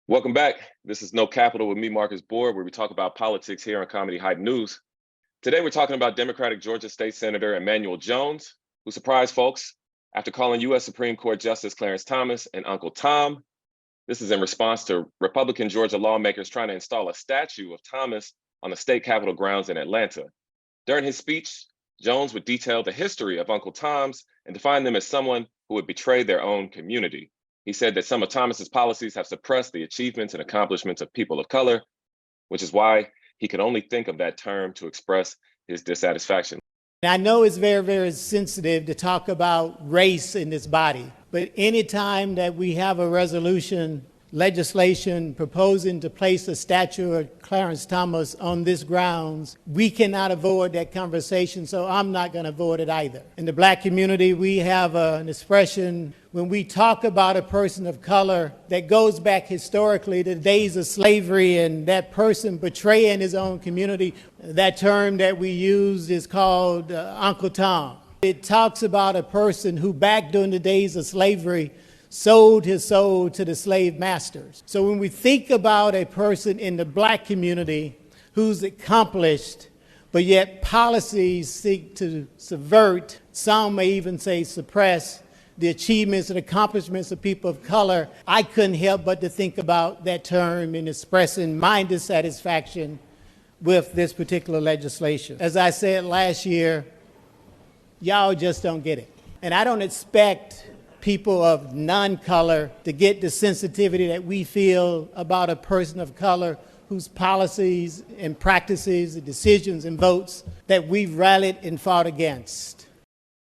Welcome back. This is No Capital with me, Marcus Board, where we talk about politics here on Comedy Hype News. Today, we're talking about Democratic Georgia State Senator Emmanuel Jones, who surprised folks after calling U.S. Supreme Court Justice Clarence Thomas and Uncle Tom. This is in response to Republican Georgia lawmakers trying to install a statue of Thomas on the state capitol grounds in Atlanta. During his speech, Jones would detail the history of Uncle Tom's and define them as someone who would betray their own community. He said that some of Thomas's policies have suppressed the achievements and accomplishments of people of color, which is why he could only think of that term to express his dissatisfaction. I know it's very, very sensitive to talk about race in this body, but anytime that we have a legislation proposing to place a statue of Clarence Thomas on this grounds, we cannot avoid that conversation, so I'm not going to avoid it either. In the black community, we have an expression when we talk about a person of color that goes back historically to the days of slavery and that person betraying his own community. That term that we use is called Uncle Tom. It talks about a person who back during the days of slavery sold his soul to the slave masters. So when we think about a person in the black community who's accomplished, but yet policies seek to subvert, some may even say suppress, the achievements and accomplishments of people of color, I couldn't help but to think about that term in expressing my dissatisfaction with this particular legislation. As I said last year, y'all just don't get it. And I don't expect people of non-color to get the sensitivity that we feel about a person of color whose policies and practices and decisions and votes that we've rallied and fought against.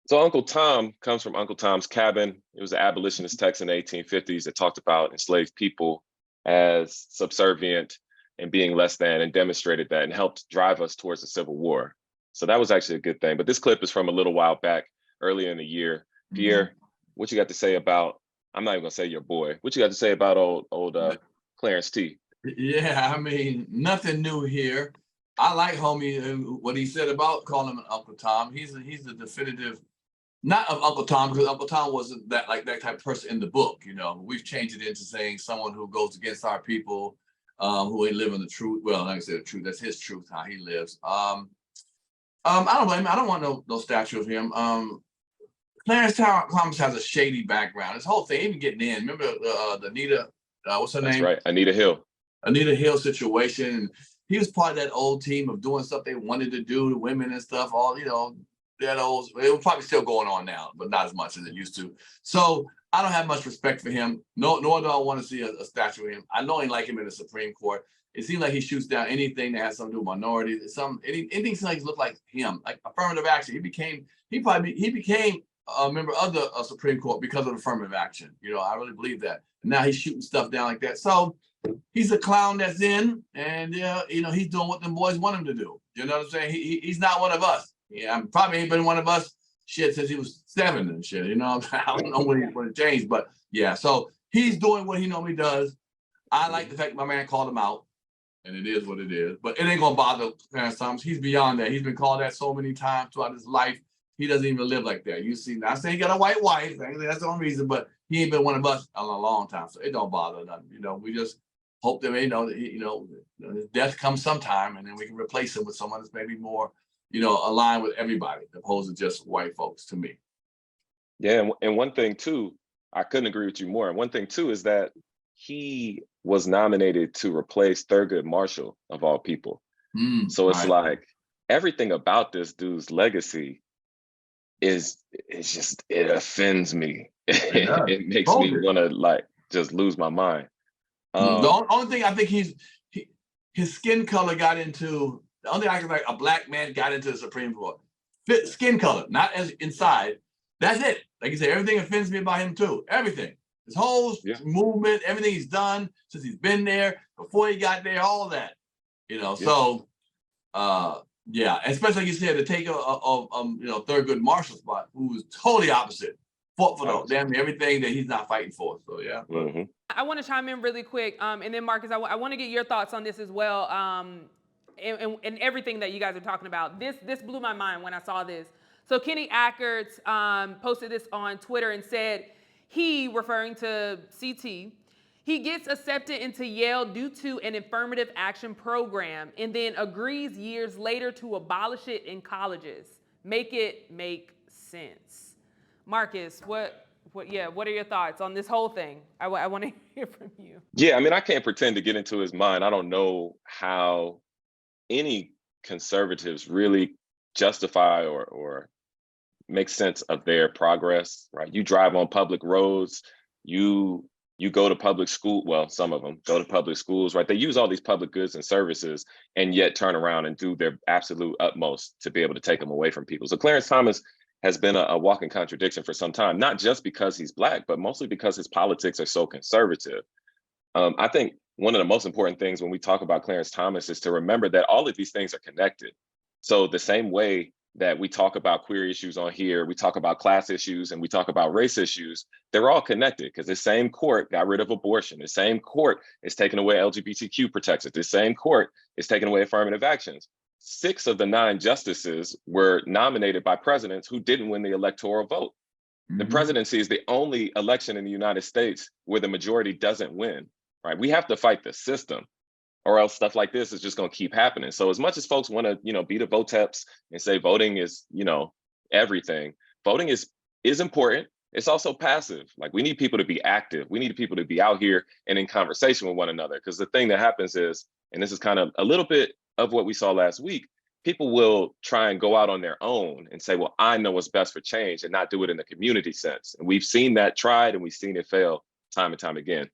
So Uncle Tom comes from Uncle Tom's Cabin. It was an abolitionist text in the 1850s that talked about enslaved people as subservient and being less than, and demonstrated that and helped drive us towards the Civil War. So that was actually a good thing. But this clip is from a little while back, earlier in the year. Pierre, what you got to say about, I'm not even gonna say your boy, what you got to say about old Clarence T? Yeah, I mean, nothing new here. I like homie what he said about calling him an Uncle Tom. He's the definitive, not of Uncle Tom, because Uncle Tom wasn't that type of person in the book. You know, we've changed it into saying someone who goes against our people, who ain't living the truth. Well, like I said, the truth. That's his truth, how he lives. I don't blame him. I don't want no statue of him. Clarence Thomas has a shady background. This whole thing, even getting in. Remember the Anita, what's her name? That's right, Anita Hill. Anita Hill situation. He was part of that old team of doing stuff they wanted to do to women and stuff. All, you know, that old, it was probably still going on now, but not as much as it used to. So I don't have much respect for him. Nor do I want to see a statue of him. I know he like him in the Supreme Court. It seems like he shoots down anything that has something to do with minorities. Anything seems like he look like him, like affirmative action. He became a member of the Supreme Court because of affirmative action. You know, I really believe that. And now he's shooting stuff down like that. So he's a clown that's in, and you know, he's doing what them boys want him to do. You know what I'm saying? He's not one of us. Yeah, probably ain't been one of us shit since he was 7 and shit. You know, I don't know when it changed, but yeah. So he's doing what he normally does. I like the fact my man called him out, and it is what it is. But it ain't gonna bother Clarence Thomas. He's beyond that. He's been called that so many times throughout his life. He doesn't even live like that. You see, not saying he got a white wife. That's the only reason, but he ain't been one of us in a long time. So it don't bother nothing. You know, we just hope that his death comes sometime, and then we can replace him with someone that's maybe more, aligned with everybody, opposed to just white folks. To me. Yeah, and one thing too, I couldn't agree with you more. And one thing too is that he was nominated to replace Thurgood Marshall of all people. So it's like everything about this dude's legacy it offends me. It makes me want to just lose my mind. The only thing I think his skin color got into, the only thing I can like a black man got into the Supreme Court. Skin color, not as inside. That's it. Like you said, everything offends me about him too. Everything. His whole movement, everything he's done since he's been there, before he got there, all that. So especially like you said, the taker of Thurgood Marshall's spot, who was totally opposite. Fought for damn everything that he's not fighting for. So yeah. Mm-hmm. I want to chime in really quick, and then Marcus, I want to get your thoughts on this as well, and everything that you guys are talking about. This blew my mind when I saw this. So Kenny Ackerts posted this on Twitter and said he, referring to CT, He gets accepted into Yale due to an affirmative action program and then agrees years later to abolish it in colleges. Make it make sense. Marcus, what are your thoughts on this whole thing? I want to hear from you. Yeah, I mean, I can't pretend to get into his mind. I don't know how any conservatives really justify or make sense of their progress, right? You drive on public roads, you go to public school, well, some of them go to public schools, right? They use all these public goods and services and yet turn around and do their absolute utmost to be able to take them away from people. So Clarence Thomas has been a walking contradiction for some time, not just because he's Black, but mostly because his politics are so conservative. I think one of the most important things when we talk about Clarence Thomas is to remember that all of these things are connected. So the same way that we talk about queer issues on here, we talk about class issues, and we talk about race issues, they're all connected because the same court got rid of abortion. The same court is taking away LGBTQ protections. The same court is taking away affirmative actions. 6 of the 9 justices were nominated by presidents who didn't win the electoral vote. The presidency is the only election in the United States where the majority doesn't win, right? We have to fight the system, or else stuff like this is just going to keep happening. So as much as folks want to, be the voteps and say voting is, everything, voting is important. It's also passive. Like, we need people to be active. We need people to be out here and in conversation with one another. Because the thing that happens is, and this is kind of a little bit of what we saw last week, people will try and go out on their own and say, well, I know what's best for change, and not do it in the community sense. And we've seen that tried, and we've seen it fail time and time again.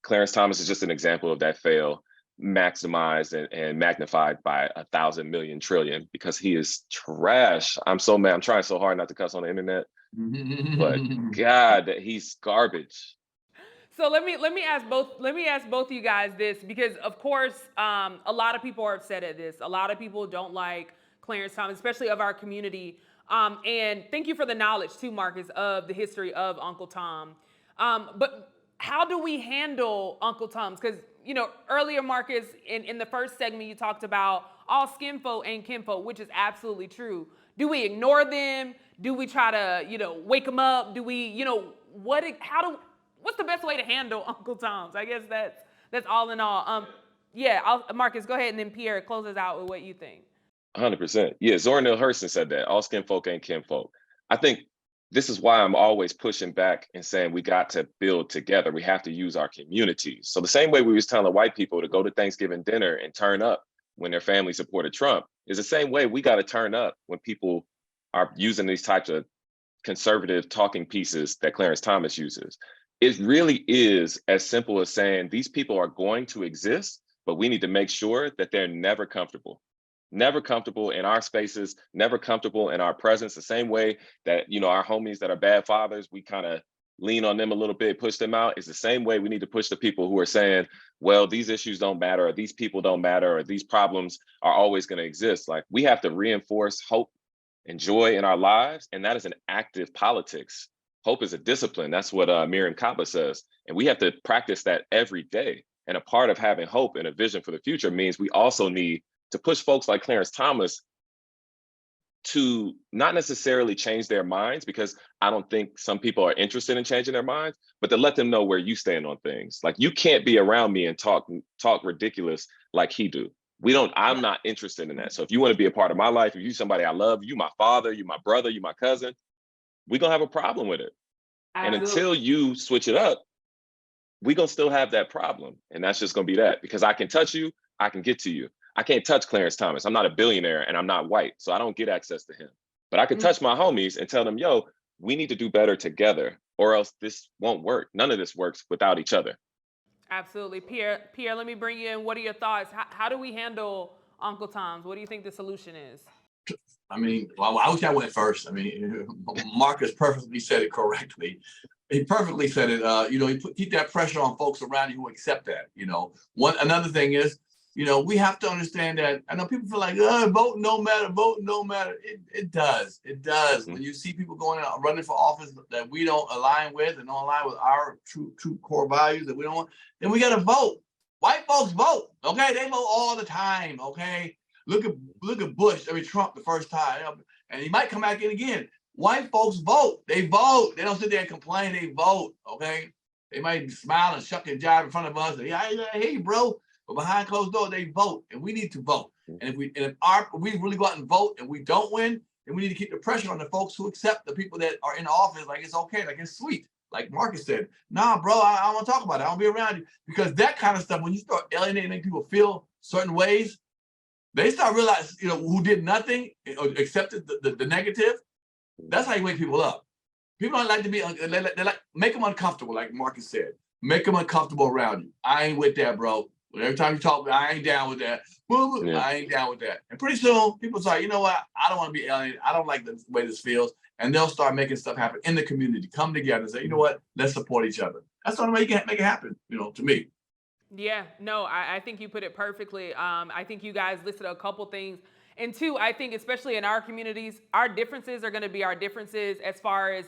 Clarence Thomas is just an example of that fail, maximized and magnified by 1,000 million trillion, because he is trash. I'm so mad. I'm trying so hard not to cuss on the internet, but God, he's garbage. So let me ask both of you guys this, because of course a lot of people are upset at this. A lot of people don't like Clarence Thomas, especially of our community. And thank you for the knowledge too, Marcus, of the history of Uncle Tom. But how do we handle Uncle Tom's? Because earlier, Marcus, in the first segment, you talked about all skin folk and kinfolk, which is absolutely true. Do we ignore them? Do we try to wake them up? Do we what's the best way to handle Uncle Tom's? I guess that's all in all. Marcus, go ahead, and then Pierre, close us out with what you think. 100%. Yeah, Zora Neale Hurston said that, all skin folk ain't kinfolk. I think this is why I'm always pushing back and saying we got to build together. We have to use our communities. So the same way we was telling white people to go to Thanksgiving dinner and turn up when their family supported Trump is the same way we got to turn up when people are using these types of conservative talking pieces that Clarence Thomas uses. It really is as simple as saying these people are going to exist, but we need to make sure that they're never comfortable in our spaces, never comfortable in our presence. The same way that, our homies that are bad fathers, we kind of lean on them a little bit, push them out. It's the same way we need to push the people who are saying, well, these issues don't matter, or these people don't matter, or these problems are always going to exist. Like, we have to reinforce hope and joy in our lives. And that is an active politics. Hope is a discipline. That's what Miriam Kaba says. And we have to practice that every day. And a part of having hope and a vision for the future means we also need to push folks like Clarence Thomas to not necessarily change their minds, because I don't think some people are interested in changing their minds, but to let them know where you stand on things. Like, you can't be around me and talk ridiculous like he do. I'm not interested in that. So if you want to be a part of my life, if you somebody I love, you my father, you my brother, you my cousin, we're going to have a problem with it. Absolutely. And until you switch it up, we're going to still have that problem. And that's just going to be that, because I can touch you, I can get to you. I can't touch Clarence Thomas. I'm not a billionaire and I'm not white, so I don't get access to him. But I can touch my homies and tell them, yo, we need to do better together, or else this won't work. None of this works without each other. Absolutely. Pierre, let me bring you in. What are your thoughts? How do we handle Uncle Tom's? What do you think the solution is? I mean, well, I wish I went first. I mean, Marcus perfectly said it correctly. He perfectly said it. Keep that pressure on folks around you who accept that. Another thing is, we have to understand that. I know people feel like, voting don't matter. It does. Mm-hmm. When you see people going out running for office that we don't align with and don't align with our true core values that we don't want, then we got to vote. White folks vote. Okay, they vote all the time. Okay. Look at Bush, Trump the first time, and he might come back in again. White folks vote. They vote. They don't sit there and complain. They vote. Okay. They might smile and shuck and jive in front of us. And, yeah, I hear you, bro. But behind closed doors, they vote, and we need to vote. And if we really go out and vote and we don't win, then we need to keep the pressure on the folks who accept the people that are in office. Like it's okay, like it's sweet. Like Marcus said, nah, bro, I don't want to talk about it. I don't be around you. Because that kind of stuff, when you start alienating, making people feel certain ways, they start realizing, who did nothing or accepted the negative. That's how you wake people up. People don't like to be, they like make them uncomfortable, like Marcus said. Make them uncomfortable around you. I ain't with that, bro. Every time you talk, I ain't down with that. Yeah. I ain't down with that. And pretty soon, people say, you know what? I don't want to be alienated. I don't like the way this feels. And they'll start making stuff happen in the community. Come together and say, you know what? Let's support each other. That's the only way you can make it happen, to me. Yeah, no, I think you put it perfectly. I think you guys listed a couple things. And two, I think especially in our communities, our differences are going to be our differences as far as,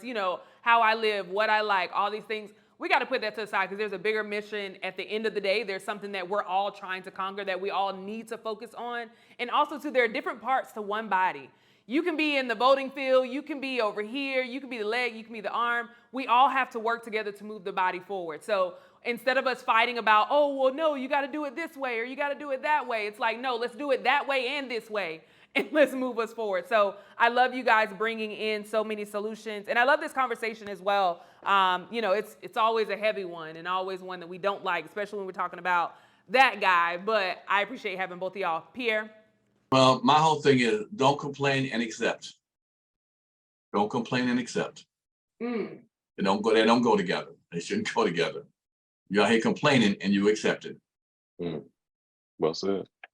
how I live, what I like, all these things. We got to put that to the side because there's a bigger mission at the end of the day. There's something that we're all trying to conquer that we all need to focus on. And also, too, there are different parts to one body. You can be in the voting field. You can be over here. You can be the leg. You can be the arm. We all have to work together to move the body forward. So instead of us fighting about, oh, well, no, you got to do it this way or you got to do it that way. It's like, no, let's do it that way and this way. And let's move us forward. So I love you guys bringing in so many solutions. And I love this conversation as well. It's always a heavy one and always one that we don't like, especially when we're talking about that guy. But I appreciate having both of y'all. Pierre? Well, my whole thing is don't complain and accept. Don't complain and accept. They don't go together. They shouldn't go together. You're out here complaining and you accept it. Well said.